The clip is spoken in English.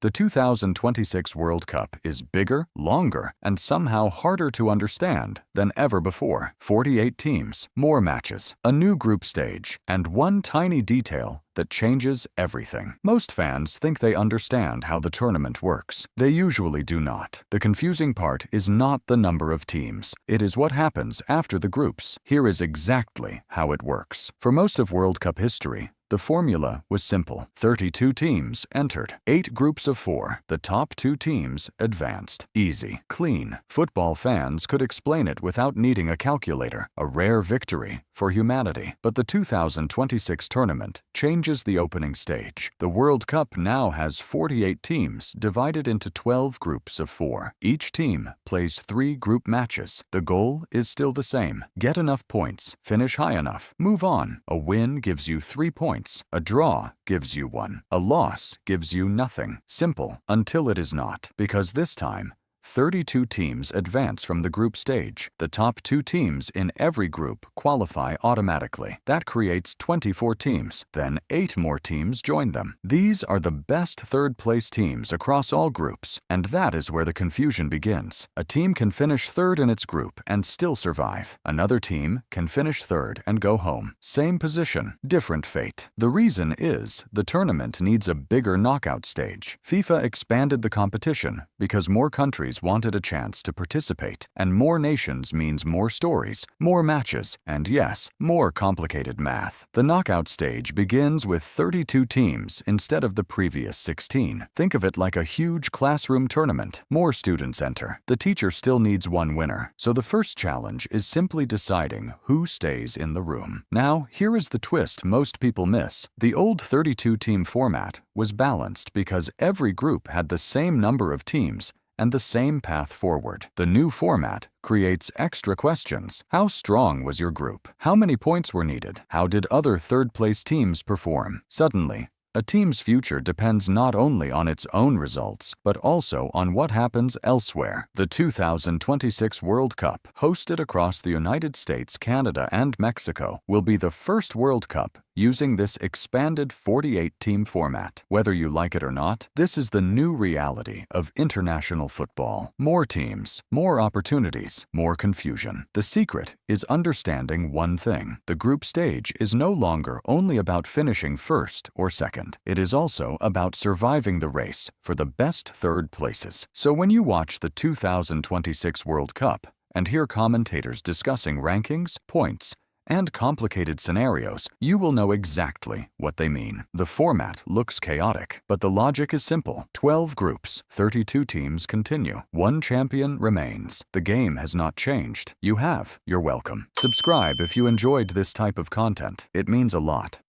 The 2026 World Cup is bigger, longer, and somehow harder to understand than ever before. 48 teams, more matches, a new group stage, and one tiny detail that changes everything. Most fans think they understand how the tournament works. They usually do not. The confusing part is not the number of teams. It is what happens after the groups. Here is exactly how it works. For most of World Cup history, the formula was simple. 32 teams entered, 8 groups of 4. The top 2 teams advanced. Easy, clean. Football fans could explain it without needing a calculator. A rare victory for humanity. But the 2026 tournament changes the opening stage. The World Cup now has 48 teams divided into 12 groups of 4. Each team plays 3 group matches. The goal is still the same. Get enough points, finish high enough, move on. A win gives you 3 points. A draw gives you 1. A loss gives you nothing. Simple until it is not, because this time, 32 teams advance from the group stage. The top 2 teams in every group qualify automatically. That creates 24 teams. Then 8 more teams join them. These are the best third-place teams across all groups, and that is where the confusion begins. A team can finish third in its group and still survive. Another team can finish third and go home. Same position, different fate. The reason is the tournament needs a bigger knockout stage. FIFA expanded the competition because more countries wanted a chance to participate, and more nations means more stories, more matches, and yes, more complicated math. The knockout stage begins with 32 teams instead of the previous 16. Think of it like a huge classroom tournament. More students enter. The teacher still needs one winner, so the first challenge is simply deciding who stays in the room. Now, here is the twist most people miss. The old 32-team format was balanced because every group had the same number of teams and the same path forward. The new format creates extra questions. How strong was your group? How many points were needed? How did other third-place teams perform? Suddenly, a team's future depends not only on its own results, but also on what happens elsewhere. The 2026 World Cup, hosted across the United States, Canada, and Mexico, will be the first World Cup using this expanded 48-team format. Whether you like it or not, this is the new reality of international football. More teams, more opportunities, more confusion. The secret is understanding one thing. The group stage is no longer only about finishing first or second. It is also about surviving the race for the best third places. So when you watch the 2026 World Cup and hear commentators discussing rankings, points, and complicated scenarios, you will know exactly what they mean. The format looks chaotic, but the logic is simple. 12 groups, 32 teams continue. One champion remains. The game has not changed. You have. You're welcome. Subscribe if you enjoyed this type of content. It means a lot.